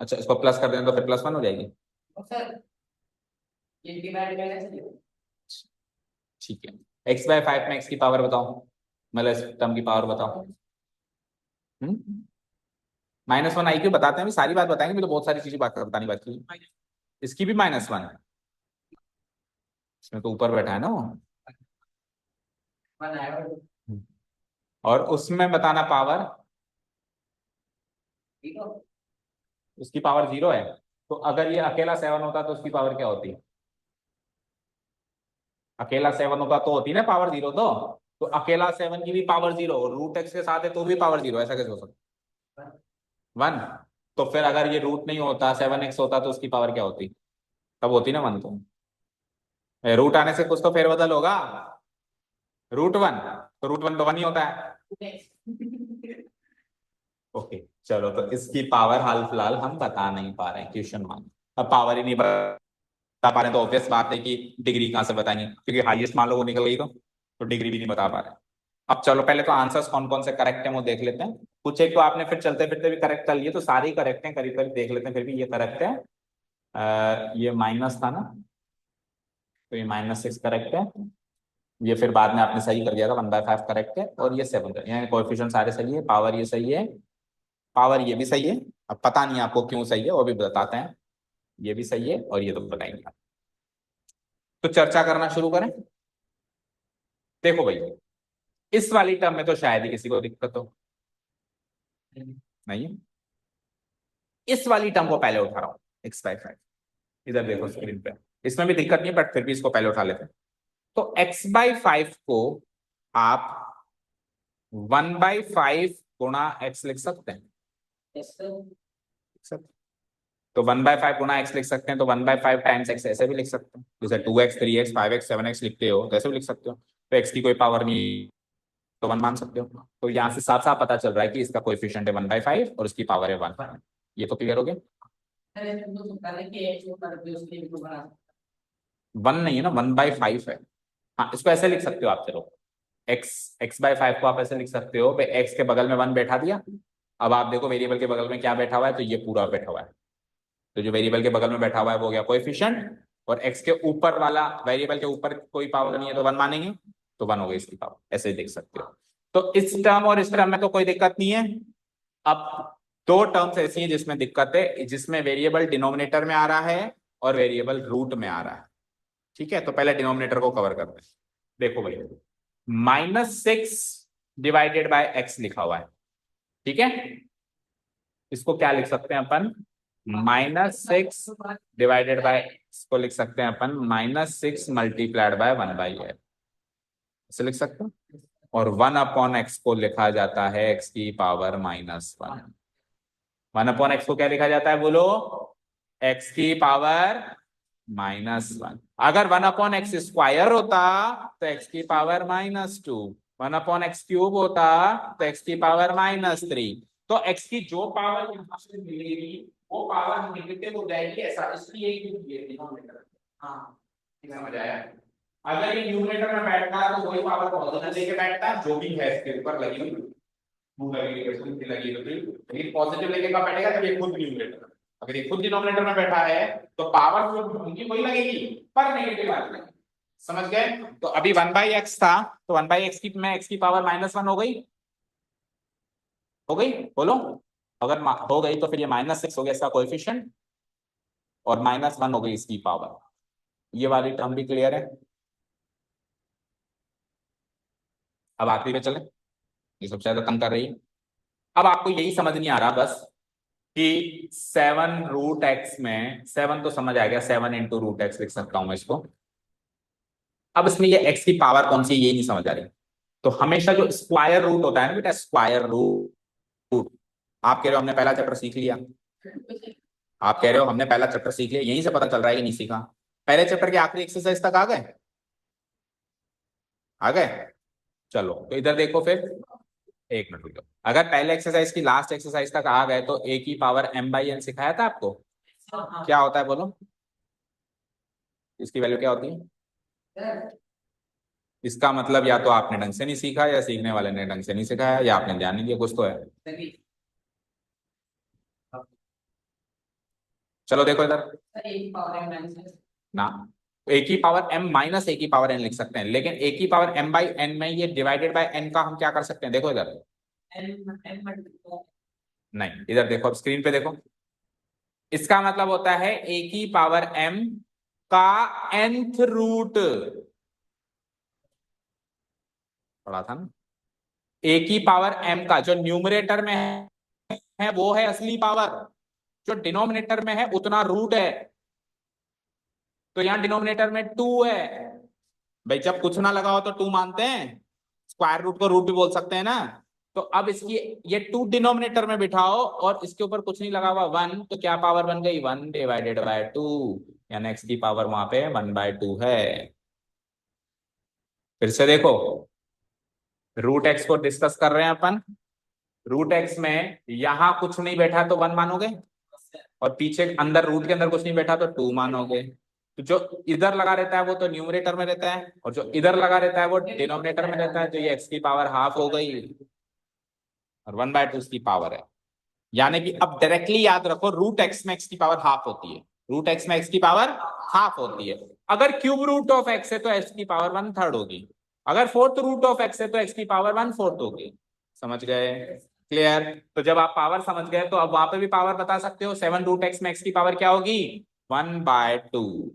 अच्छा, इसको प्लस कर दें तो फिर +1 हो जाएगी। ठीक है। x/5 में x की पावर बताओ, मतलब इस टर्म की पावर बताओ। -1 आई क्यों बताते हैं, अभी सारी बात बताएंगे, भी तो बहुत सारी चीजें बात बतानी बाकी है। इसकी भी -1 है। इसमें तो ऊपर बैठा है ना वो। और उसमें बताना पावर, उसकी पावर 0 है। तो अगर ये अकेला 7 होता तो उसकी पावर क्या होती? अकेला 7 होता तो होती ना पावर 0। तो अकेला 7 की भी पावर 0, √x के साथ है तो भी पावर 0, ऐसा कैसे हो सकता? 1। तो फिर अगर ये रूट नहीं होता, 7x होता, तो उसकी पावर क्या होती? तब होती ना 1। तो रूट आने से कुछ तो फेरबदल होगा। √1, तो √1 तो 1 ही होता है। ओके, चलो तो इसकी पावर हाल फिलहाल हम बता नहीं पा रहे हैं, क्वेश्चन मान। अब पावर ही नहीं बता पा रहे हैं तो ऑब्वियस बात है कि डिग्री कहाँ से बताएंगे, क्योंकि हाईएस्ट मान लो वो निकल गई तो डिग्री भी नहीं बता पा रहे। अब चलो पहले तो आंसर्स कौन कौन से करेक्ट है वो देख लेते हैं। कुछ एक तो आपने फिर चलते फिरते भी करेक्ट कर लिए, तो सारे ही करेक्ट हैं करीब करीब, देख लेते हैं फिर भी ये करेक्ट है। ये माइनस था ना, तो ये -6 करेक्ट है। ये फिर बाद में आपने सही कर दिया था, 1/5 करेक्ट है, और ये 7 है। यहाँ कोएफिशिएंट सारे सही है, पावर ये सही है, पावर ये भी सही है। अब पता नहीं आपको क्यों सही है, वो भी बताते हैं। ये भी सही है और ये तो बताएंगे आप। तो चर्चा करना शुरू करें। देखो भाई, इस वाली टर्म में तो शायद ही किसी को दिक्कत हो, नहीं है। इस वाली टर्म को पहले उठा रहा हूं, x/5। इधर देखो स्क्रीन पे, इसमें भी दिक्कत नहीं, बट फिर भी इसको पहले उठा लेते हैं। तो x/5 को आप 1/5 गुणा x लिख सकते हैं। तो 1/5 गुणा x लिख सकते हैं, तो 1/5 टाइम्स x ऐसे भी लिख सकते हैं, जैसे 2x 3x 5x 7x लिखते हो तो ऐसे भी लिख सकते हो। तो x की कोई पावर नहीं तो 1 मान सकते हो। तो यहाँ से साफ साफ पता चल रहा है कि इसका कोएफिशिएंट है 1/5 और उसकी पावर है 1। ये तो क्लियर हो गया। 1 नहीं है ना, 1/5 है। हाँ, इसको ऐसे लिख सकते हो आप, चलो x/5 को आप ऐसे लिख सकते हो, x के बगल में 1 बैठा दिया। अब आप देखो वेरिएबल के बगल में क्या बैठा हुआ है, तो ये पूरा बैठा हुआ है। तो जो वेरिएबल के बगल में बैठा हुआ है वो हो गया कोएफिशिएंट, और x के ऊपर वाला वेरिएबल के ऊपर कोई पावर नहीं है तो 1 मानेंगे, तो 1 हो गई इसकी पावर। ऐसे देख सकते हो। तो इस टर्म और इस टर्म में तो कोई दिक्कत नहीं है। अब दो टर्म्स ऐसी हैं जिसमें दिक्कत है, जिसमें वेरिएबल डिनोमिनेटर में आ रहा है और वेरिएबल रूट में आ रहा है। ठीक है, तो पहले डिनोमिनेटर को कवर करते हैं। देखो भाई, -6 डिवाइडेड बाय x लिखा हुआ है। ठीक है, इसको क्या लिख सकते हैं अपन? -6 डिवाइडेड बाय, इसको लिख सकते हैं अपन -6 मल्टीप्लाइड बाय 1/n। इसे लिख सकते हैं। और 1/x को लिखा जाता है x की पावर -1। 1/x को क्या लिखा जाता है बोलो? x की पावर -1। अगर 1/x स्क्वायर होता तो x की पावर -2, 1/x क्यूब होता तो x की पावर -3। तो x की जो पावर यहाँ से मिलेगी वो पावर नेगेटिव हो जाएगी, ऐसा इसलिए ये डिनोमिनेटर। हाँ, समझ आया? अगर ये न्यूमरेटर में बैठता तो वही पावर पॉजिटिव लेके बैठता जो भी है इसके ऊपर लगी हुई, लगी हुई, लेकिन पॉजिटिव लेके कब बैठेगा जब ये खुद न्यूमरेटर, अगर ये खुद डिनोमिनेटर में बैठा है तो पावर जो होगी वही लगेगी पर नेगेटिव आ जाएगी। समझ गए? तो अभी 1/x था तो 1/x की में x की पावर -1 हो गई, हो गई बोलो? अगर हो गई तो फिर ये -6 हो गया इसका कोएफिशिएंट और -1 हो गई इसकी पावर। ये वाली टर्म भी क्लियर है? अब आखिरी पे चले, ये सबसे ज्यादा तंग कर रही है। अब आपको यही समझ नहीं आ रहा बस कि 7√x में 7 तो समझ आ गया, 7 × √x लिख सकता हूं मैं इसको। अब इसमें ये x की पावर कौन सी है ये नहीं समझ आ रही। तो हमेशा जो स्क्वायर रूट होता है ना बेटा, स्क्वायर रूट, आप कह रहे हो हमने पहला चैप्टर सीख लिया, आप कह रहे हो हमने पहला चैप्टर सीख लिया, यहीं से पता चल रहा है कि नहीं सीखा। पहले चैप्टर की आखिरी एक्सरसाइज तक आ गए? आ गए? चलो तो इधर देखो फिर, एक मिनट रुको। अगर पहले एक्सरसाइज की लास्ट एक्सरसाइज तक आ गए तो a की पावर m/n सिखाया था आपको, क्या होता है बोलो? इसकी वैल्यू क्या होती है? इसका मतलब या तो आपने ढंग से नहीं सीखा या सीखने वाले ने ढंग से नहीं सिखाया या आपने ध्यान नहीं दिया, कुछ तो है। चलो देखो इधर ना, a की पावर m - a की पावर n लिख सकते हैं, लेकिन a की पावर m/n में ये डिवाइडेड बाय n का हम क्या कर सकते हैं? देखो इधर, नहीं इधर देखो, अब स्क्रीन पे देखो। इसका मतलब होता है a की पावर m का nth रूट, पढ़ा था ना? a की पावर m का जो न्यूमरेटर में है वो है असली पावर, जो डिनोमिनेटर में है उतना रूट है। तो यहां डिनोमिनेटर में 2 है भाई, जब कुछ ना लगा हो तो 2 मानते हैं, स्क्वायर रूट को रूट भी बोल सकते हैं ना। तो अब इसकी ये 2 डिनोमिनेटर में बिठाओ और इसके ऊपर कुछ नहीं लगा हुआ 1, तो क्या पावर बन गई? 1/2, यानी x की पावर वहां पे 1/2 है। फिर से देखो, √x को डिस्कस कर रहे हैं अपन। √x में यहां कुछ नहीं बैठा तो 1 मानोगे, और पीछे अंदर रूट के अंदर कुछ नहीं बैठा तो 2 मानोगे। तो जो इधर लगा रहता है वो तो न्यूमरेटर में रहता है, और जो इधर लगा रहता है वो डिनोमिनेटर में रहता है, तो ये x की पावर हाफ हो गई और 1/2 उसकी पावर है। यानी कि अब डायरेक्टली याद रखो, √x में x की पावर हाफ होती है, √x में x की पावर हाफ होती है। अगर क्यूब रूट ऑफ x है तो x की पावर 1/3 होगी, अगर फोर्थ रूट ऑफ x है तो x की पावर 1/4 होगी। समझ गए? क्लियर? तो जब आप पावर समझ गए तो अब वहां पे भी पावर बता सकते हो। 7√x में x की पावर क्या होगी? 1/2।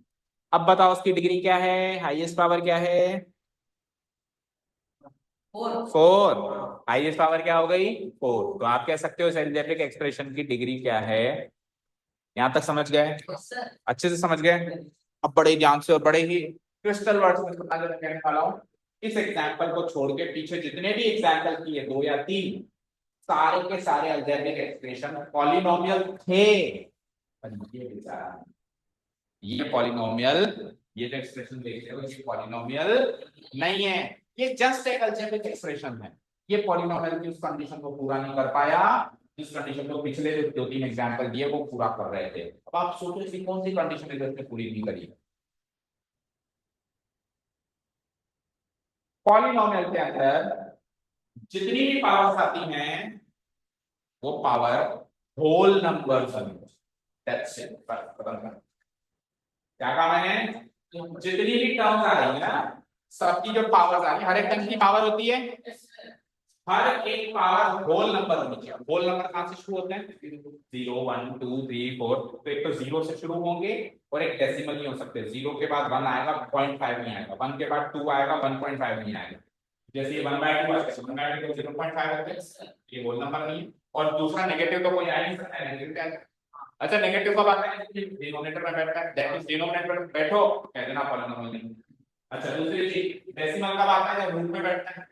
अब बताओ उसकी डिग्री क्या है, हाईएस्ट पावर क्या है? 4। हाईएस्ट पावर क्या हो गई? 4। तो आप कह सकते हो इस एल्जेब्रिक एक्सप्रेशन की डिग्री क्या है। यहां तक समझ गए? अच्छे से समझ गए? अब बड़े ध्यान से और बड़े ही क्रिस्टल वर्ड्स में बताने कहने वाला हूं, इस एग्जाम्पल को छोड़ के पीछे जितने भी एग्जाम्पल किए 2 या 3, सारे के सारे अलजेब्रिक एक्सप्रेशन पॉलिनोमियल थे। ये पॉलिनोमियल, ये जो एक्सप्रेशन देख रहे हो ये पॉलिनोमियल नहीं है, ये जस्ट एक अलजेब्रिक एक्सप्रेशन है। ये पॉलिनोमियल की उस कंडीशन को पूरा नहीं कर पाया जिस कंडीशन को पिछले जो 2-3 एग्जाम्पल दिए वो पूरा कर रहे थे। अब आप सोचो इसकी कौन सी कंडीशन इधर पूरी नहीं करी? पॉलिनोमियल के अंदर जितनी भी पावर्स आती हैं वो पावर होल नंबर बनी। दैट्स इट, खत्म कर। क्या कहा मैंने? जितनी भी टर्म्स आ रही है ना, सबकी जो पावर्स आ रही है, हर एक टर्म की पावर होती है, हर एक पावर होल नंबर होनी चाहिए। होल नंबर कहां से शुरू होते हैं? 0 1 2 3 4। तो एक तो 0 से शुरू होंगे और एक डेसिमल नहीं हो सकते। 0 के बाद 1 आएगा, 0.5 नहीं आएगा, 1 के बाद 2 आएगा, 1.5 नहीं आएगा। जैसे ये 1/2 है, 1/2 को 0.5 होते हैं, ये होल नंबर नहीं है। और दूसरा नेगेटिव तो कोई आ नहीं सकता है, नेगेटिव। अच्छा नेगेटिव कब आता है? डिनोमिनेटर में बैठता है, दैट इज डिनोमिनेटर में बैठो कह देना पॉलिनोमियल नहीं। अच्छा दूसरी चीज, डेसिमल कब आता है? जब रूट में बैठता है।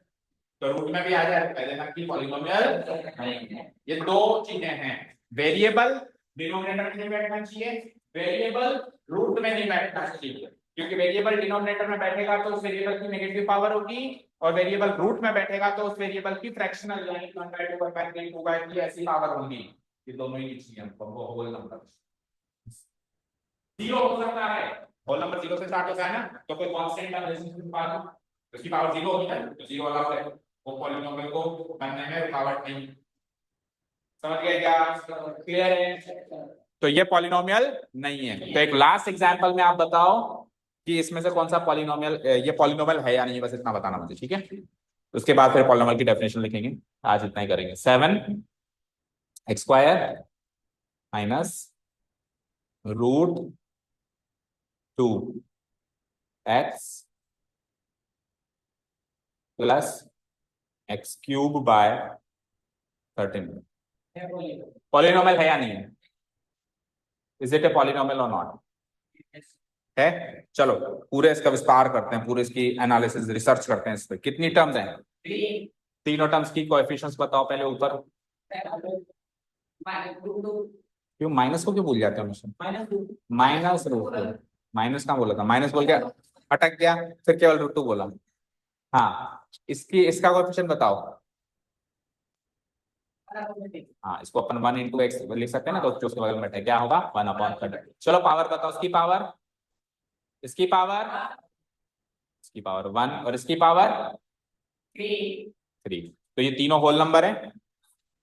तो रूट में भी आ जाए, पहले तक की पॉलिनोमियल नहीं है। ये दो चीजें हैं, वेरिएबल डिनोमिनेटर में बैठना चाहिए, वेरिएबल रूट में नहीं बैठना चाहिए, क्योंकि वेरिएबल डिनोमिनेटर में बैठेगा तो उस वेरिएबल की नेगेटिव पावर होगी, और वेरिएबल रूट में बैठेगा तो उस वेरिएबल की फ्रैक्शनल यानी 1/2 1/3 2/3 ऐसी पावर होगी। ये दोनों ही चाहिए हमको, वो होल नंबर जीरो हो सकता है, होल नंबर जीरो से स्टार्ट होता है ना, तो कोई कांस्टेंट का रेजिस्टेंस पावर उसकी पावर जीरो होगी ना, तो जीरो वाला है वो पॉलिनोमियल को बनने में रुकावट नहीं। समझ गए क्या? क्लियर है? तो ये पॉलिनोमियल नहीं है। तो एक लास्ट एग्जांपल में आप बताओ कि इसमें से कौन सा पॉलिनोमियल, ये पॉलिनोमियल है या नहीं, बस इतना बताना मुझे, ठीक है? उसके बाद फिर पॉलिनोमियल की डेफिनेशन लिखेंगे। आज इतना ही करेंगे। 7x² minus √2x plus x³/13 polynomial है या नहीं है? इज इट ए पॉलिनोमियल और नॉट? है। चलो पूरे इसका विस्तार करते हैं, पूरे इसकी एनालिसिस रिसर्च करते हैं इस पे। कितनी टर्म्स हैं? तीनों टर्म्स की कोएफिशिएंट्स बताओ पहले ऊपर। क्यों माइनस को क्यों भूल जाते हो हमेशा? -√2। माइनस कहाँ बोला था? माइनस बोल के अटक गया, फिर केवल √2 बोला। हाँ, इसका कोएफिशिएंट बताओ। हाँ, इसको अपन 1 × x लिख सकते हैं ना, तो जो उसके बगल में बैठे क्या होगा? 1/30। चलो पावर बताओ, इसकी पावर, इसकी पावर, इसकी पावर 1 और इसकी पावर 3। तो ये तीनों होल नंबर है,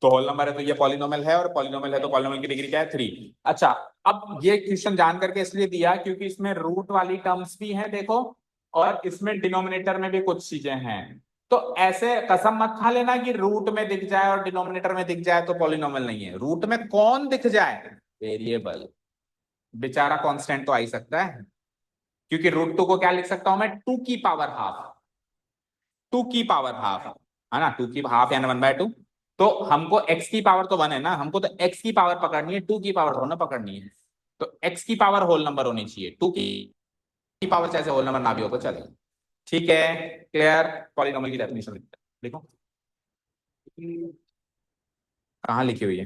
तो होल नंबर है तो ये पॉलिनोमियल है, और पॉलिनोमियल है तो पॉलिनोमियल की डिग्री क्या है? 3। अच्छा, अब ये क्वेश्चन जान करके इसलिए दिया क्योंकि इसमें रूट वाली टर्म्स भी हैं देखो, और इसमें डिनोमिनेटर में भी कुछ चीजें हैं। तो ऐसे कसम मत खा लेना कि रूट में दिख जाए और डिनोमिनेटर में दिख जाए तो पॉलिनोमियल नहीं है। रूट में कौन दिख जाए? वेरिएबल। बेचारा कांस्टेंट तो आ ही सकता है, क्योंकि √2 को क्या लिख सकता हूं मैं? 2 की पावर हाफ। 2 की पावर हाफ है ना, 2 की हाफ यानी 1/2। तो हमको x की पावर तो 1 है ना, हमको तो x की पावर पकड़नी है, 2 की पावर थोड़ा ना पकड़नी है। तो x की पावर होल नंबर होनी चाहिए, 2 की पावर चाहे होल नंबर ना भी हो तो चलेगा। ठीक है, क्लियर? पॉलिनोमियल की डेफिनेशन देखो कहाँ लिखी हुई है,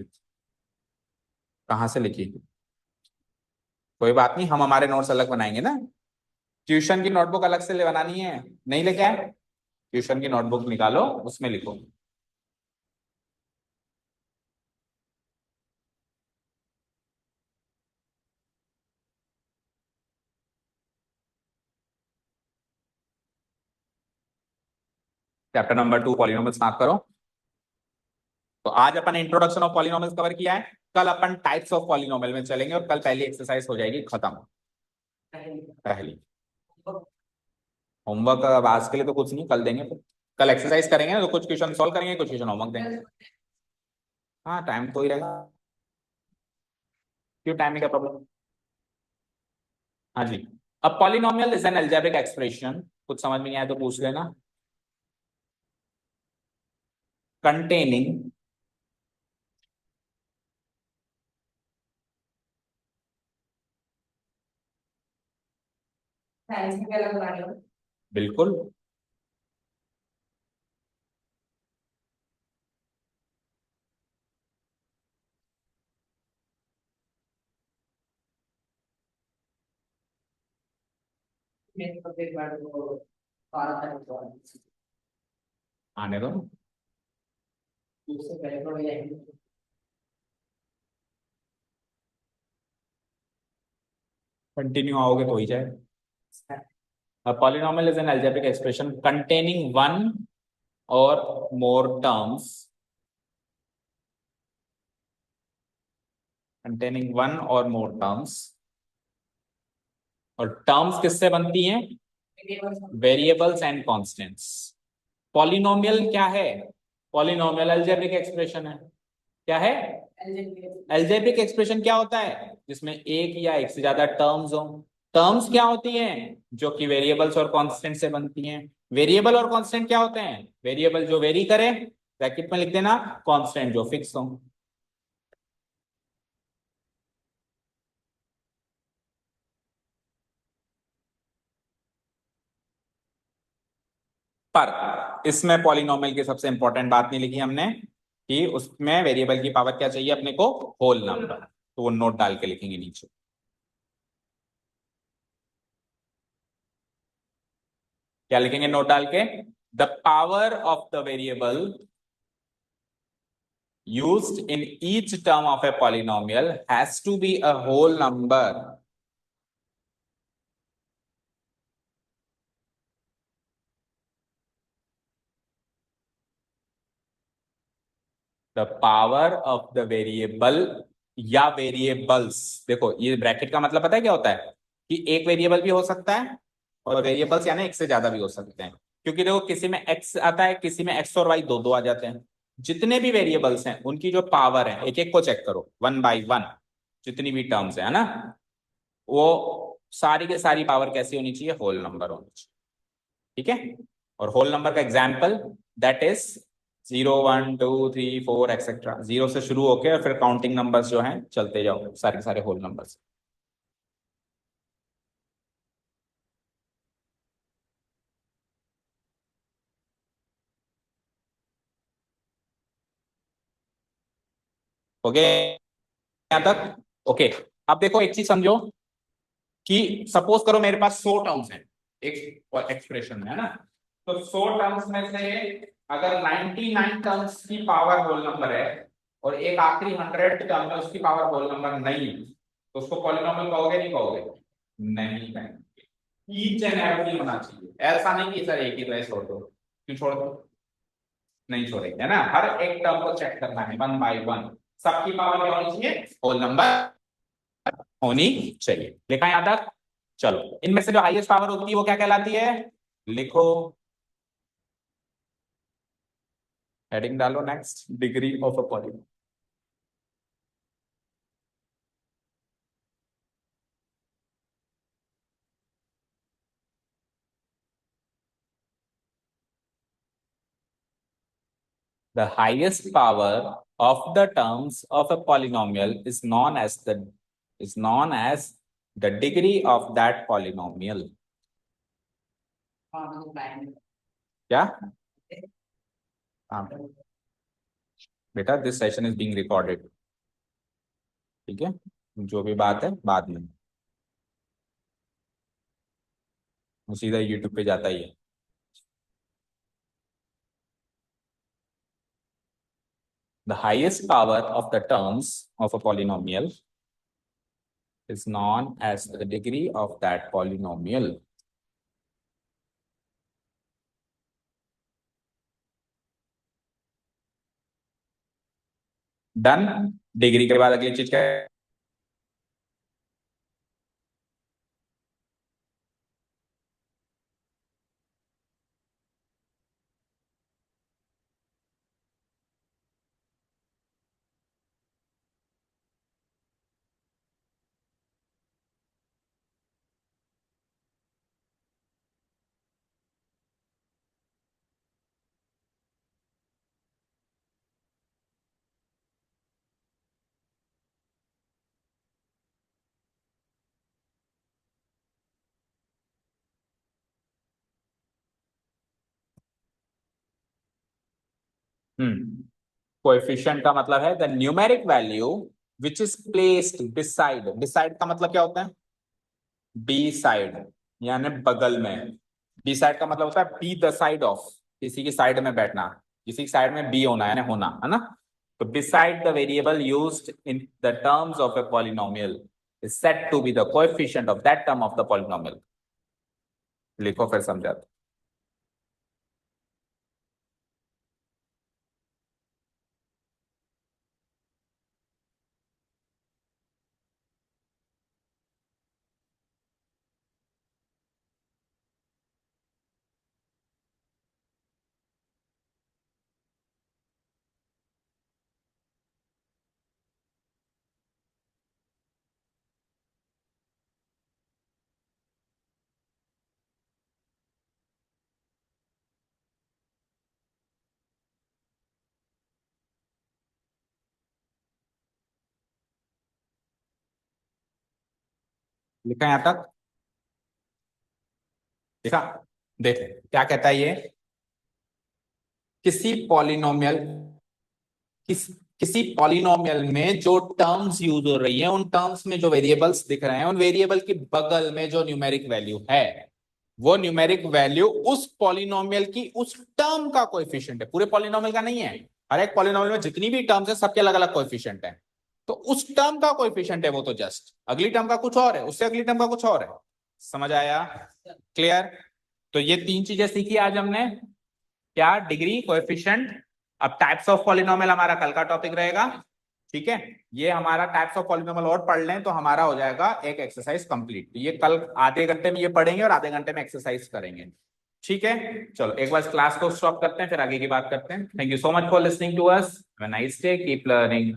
कहाँ से लिखी? कोई बात नहीं, हम हमारे नोट्स अलग बनाएंगे ना। ट्यूशन की नोटबुक अलग से ले बनानी है, नहीं लेके आए? ट्यूशन की नोटबुक निकालो, उसमें लिखो। चैप्टर नंबर 2 पॉलिनोमियल्स मार्क करो। तो आज अपन इंट्रोडक्शन ऑफ पॉलिनोमियल्स कवर किया है, कल अपन टाइप्स ऑफ पॉलिनोमियल में चलेंगे, और कल पहली एक्सरसाइज हो जाएगी खत्म। पहली होमवर्क अब आज के लिए तो कुछ नहीं, कल देंगे फिर। कल एक्सरसाइज करेंगे ना, तो कुछ क्वेश्चन सॉल्व करेंगे, कुछ क्वेश्चन होमवर्क देंगे। हाँ, टाइम तो ही रहेगा। क्यों, टाइम में क्या प्रॉब्लम? हाँ जी। अब polynomial is an algebraic expression, कुछ समझ में नहीं आया तो पूछ लेना, कंटेनिंग बिल्कुल आने दो, कंटिन्यू आओगे तो ही जाए। A polynomial is an algebraic expression containing one or more terms, containing one or more terms, और टर्म्स किससे बनती हैं? Variables and constants. पॉलिनोमियल क्या है? पॉलिनोमियल अलजेब्रिक एक्सप्रेशन है। क्या है? अलजेब्रिक एक्सप्रेशन क्या होता है? जिसमें एक या एक से ज्यादा टर्म्स हो। टर्म्स क्या होती हैं? जो कि वेरिएबल्स और कांस्टेंट से बनती हैं। वेरिएबल और कांस्टेंट क्या होते हैं? वेरिएबल जो वेरी करे, ब्रैकेट में लिख देना, कांस्टेंट जो फिक्स हो। पर इसमें पॉलिनोमियल की सबसे इंपॉर्टेंट बात नहीं लिखी हमने कि उसमें वेरिएबल की पावर क्या चाहिए अपने को, होल नंबर, तो वो नोट डाल के लिखेंगे नीचे। क्या लिखेंगे नोट डाल के, the power of the variable used in each term of a polynomial has to be a whole number. The power of the variable या वेरिएबल्स, देखो ये ब्रैकेट का मतलब पता है क्या होता है, कि एक वेरिएबल भी हो सकता है और वेरिएबल्स यानी एक से ज्यादा भी हो सकते हैं, क्योंकि देखो किसी में एक्स आता है, किसी में एक्स और वाई दो दो आ जाते हैं। जितने भी वेरिएबल्स हैं उनकी जो पावर है, एक एक को चेक करो वन बाई वन, जितनी भी टर्म्स है ना, वो सारी के सारी पावर कैसी होनी चाहिए, होल नंबर होनी चाहिए। ठीक है, और होल नंबर का example that is 0 1 2 3 4 etcetera, zero से शुरू होके और फिर काउंटिंग नंबर्स जो हैं चलते जाओ, सारे के सारे होल नंबर्स। ओके यहां तक, ओके। अब देखो एक चीज समझो कि सपोज करो मेरे पास 100 टर्म्स हैं एक एक्सप्रेशन में, है ना, तो 100 टर्म्स में से अगर 99 टर्म्स की पावर होल नंबर है और एक आखिरी 100 टर्म है उसकी पावर होल नंबर नहीं है, तो उसको पॉलिनोमियल कहोगे नहीं कहोगे, नहीं कहेंगे। ईच एंड एवरी होना चाहिए, ऐसा नहीं कि सर एक ही तरह छोड़ दो, क्यों छोड़ दो, नहीं छोड़ेंगे, है ना, हर एक टर्म को चेक करना है वन बाय वन, सबकी पावर क्या होनी चाहिए, होल नंबर होनी चाहिए। लिखा यहां तक, चलो इनमें से जो हाईएस्ट पावर होती है वो क्या कहलाती है, लिखो, हेडिंग डालो next, degree of a polynomial. The highest power of the terms of a polynomial is known as the degree of that polynomial. क्या, हाँ बेटा, this session is being recorded, ठीक है, जो भी बात है बाद में, वो सीधा यूट्यूब पे जाता ही है। The highest power of the terms of a polynomial is known as the degree of that polynomial. Done, degree के बाद अगली चीज क्या है, कोएफिशिएंट का मतलब है the numeric value which is placed beside, beside का मतलब क्या होता है, बी साइड, यानी बगल में। बी साइड का मतलब होता है बी द साइड ऑफ, किसी की साइड में बैठना, किसी की साइड में बी होना यानी होना, है ना, तो beside the variable used in the terms of a polynomial is said to be the coefficient of that term of the polynomial. लिखो फिर समझाते, लिखा यहां तक, देखा, देख क्या कहता है ये, किसी पॉलिनोमियल किसी पॉलिनोमियल में जो टर्म्स यूज हो रही है, उन टर्म्स में जो वेरिएबल्स दिख रहे हैं, उन वेरिएबल के बगल में जो न्यूमेरिक वैल्यू है, वो न्यूमेरिक वैल्यू उस पॉलिनोमियल की उस टर्म का कोएफिशिएंट है, पूरे पॉलिनोमियल का नहीं है। हर एक पॉलिनोमियल में जितनी भी टर्म्स है सबके अलग अलग कोएफिशिएंट है, तो उस टर्म का कोएफिशिएंट है वो, तो जस्ट अगली टर्म का कुछ और है, उससे अगली टर्म का कुछ और है। समझ आया? क्लियर? तो ये तीन चीजें सीखी आज हमने, क्या? Degree, coefficient. अब टाइप्स ऑफ पॉलिनोमियल हमारा कल का टॉपिक रहेगा, ठीक है? ये हमारा टाइप्स ऑफ पॉलिनोमियल और पढ़ लें तो हमारा हो जाएगा एक एक्सरसाइज कंप्लीट। ये कल आधे घंटे में ये पढ़ेंगे और आधे घंटे में एक्सरसाइज करेंगे, ठीक है? चलो एक बार क्लास को स्टॉप करते हैं, फिर आगे की बात करते हैं। Thank you so much for listening to us. Have a nice day, keep learning.